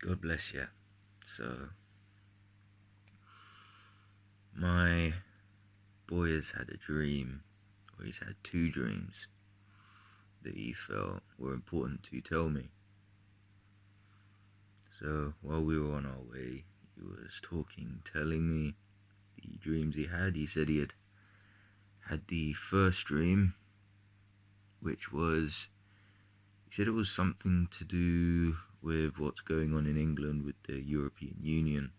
God bless you. So, my boy has had a dream, or he's had two dreams, that he felt were important to tell me. So, while we were on our way, he was telling me the dreams he had. He said he had the first dream, which was, he said it was something to do with what's going on in England with the European Union,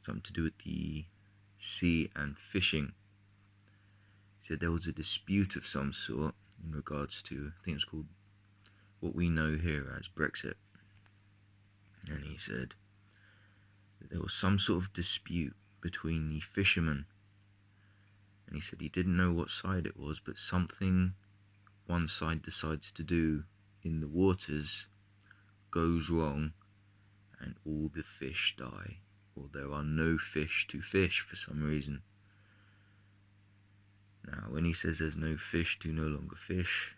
something to do with the sea and fishing. He said there was a dispute of some sort in regards to, I think it's called what we know here as Brexit. And he said that there was some sort of dispute between the fishermen. And he said he didn't know what side it was, but something one side decides to do in the waters goes wrong and all the fish die, or there are no fish to fish for some reason. Now, when he says there's no fish to no longer fish,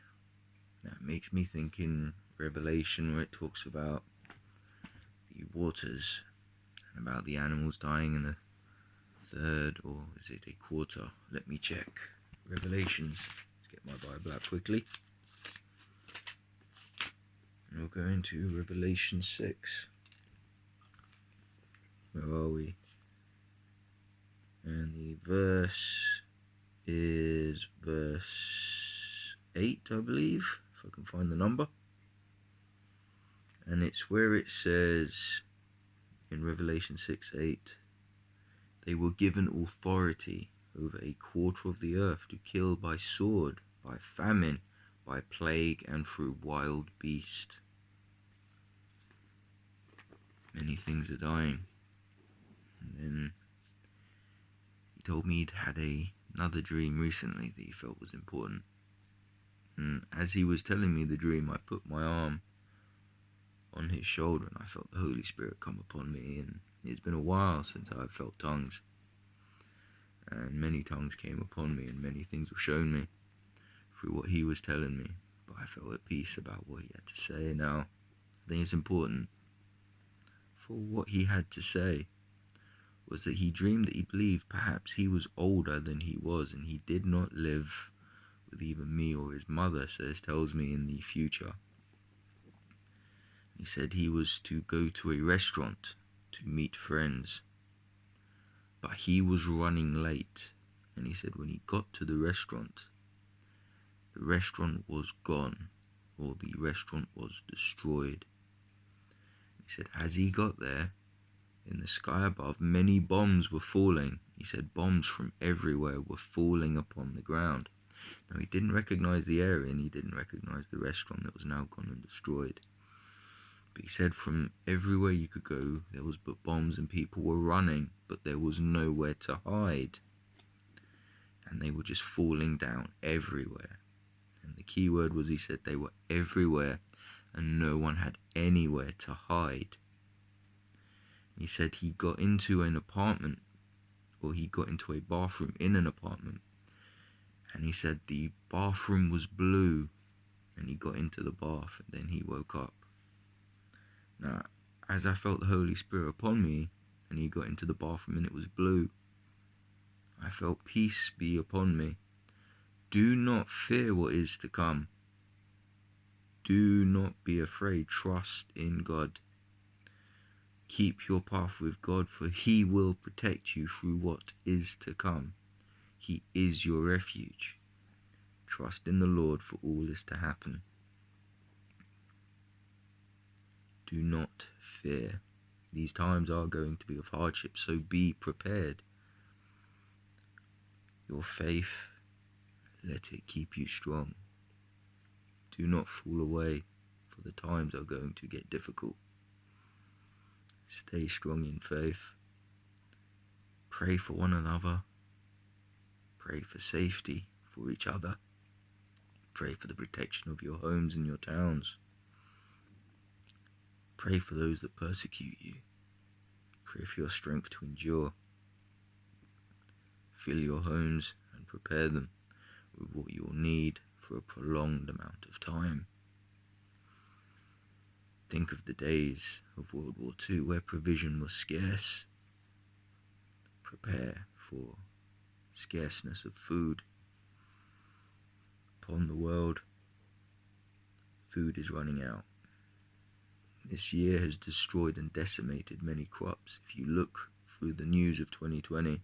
that makes me think in Revelation, where it talks about the waters and about the animals dying in a third, or is it a quarter? Let me check. Revelations. Let's get my Bible out quickly. And we'll go into Revelation 6. Where are we? And the verse is verse 8, I believe, if I can find the number. And it's where it says in Revelation 6:8, they were given authority over a quarter of the earth to kill by sword, by famine, by plague, and through wild beast. Many things are dying. And then he told me he'd had another dream recently that he felt was important. And as he was telling me the dream, I put my arm on his shoulder and I felt the Holy Spirit come upon me. And it's been a while since I've felt tongues. And many tongues came upon me and many things were shown me through what he was telling me. But I felt at peace about what he had to say. Now, I think it's important for what he had to say was that he dreamed that he believed perhaps he was older than he was, and he did not live with even me or his mother, so this tells me in the future. He said he was to go to a restaurant to meet friends, but he was running late, and he said when he got to the restaurant was gone, or the restaurant was destroyed. He said as he got there, in the sky above, many bombs were falling. He said bombs from everywhere were falling upon the ground. Now, he didn't recognize the area and he didn't recognize the restaurant that was now gone and destroyed. But he said from everywhere you could go, there was but bombs and people were running, but there was nowhere to hide. And they were just falling down everywhere. And the key word was, he said they were everywhere and no one had anywhere to hide. He said he got into an apartment, or he got into a bathroom in an apartment, and he said the bathroom was blue, and he got into the bath and then he woke up. Now, as I felt the Holy Spirit upon me and he got into the bathroom and it was blue, I felt peace be upon me. Do not fear what is to come. Do not be afraid. Trust in God. Keep your path with God, for he will protect you through what is to come. He is your refuge. Trust in the Lord, for all is to happen. Do not fear. These times are going to be of hardship, so be prepared. Your faith, let it keep you strong. Do not fall away, for the times are going to get difficult. Stay strong in faith. Pray for one another. Pray for safety for each other. Pray for the protection of your homes and your towns. Pray for those that persecute you. Pray for your strength to endure. Fill your homes and prepare them with what you will need for a prolonged amount of time. Think of the days of World War II, where provision was scarce. Prepare for scarceness of food upon the world. Food is running out. This year has destroyed and decimated many crops. If you look through the news of 2020,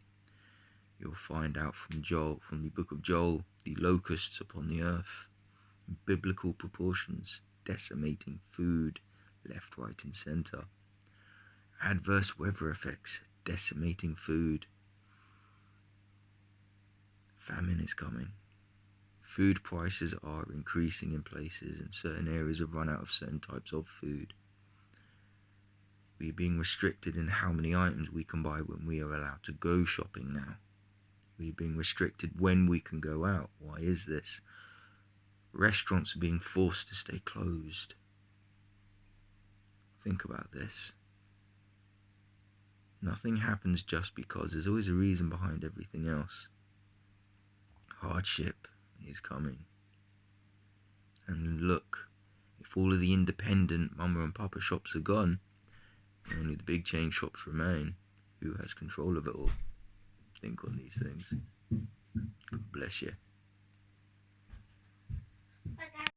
you'll find out from the book of Joel, the locusts upon the earth, in biblical proportions, decimating food left, right and centre. Adverse weather effects, decimating food. Famine is coming. Food prices are increasing in places, and certain areas have run out of certain types of food. We're being restricted in how many items we can buy when we are allowed to go shopping now. We're being restricted when we can go out. Why is this? Restaurants are being forced to stay closed. Think about this. Nothing happens just because. There's always a reason behind everything else. Hardship is coming. And look, if all of the independent mama and papa shops are gone, only the big chain shops remain. Who has control of it all? Think on these things. God bless you.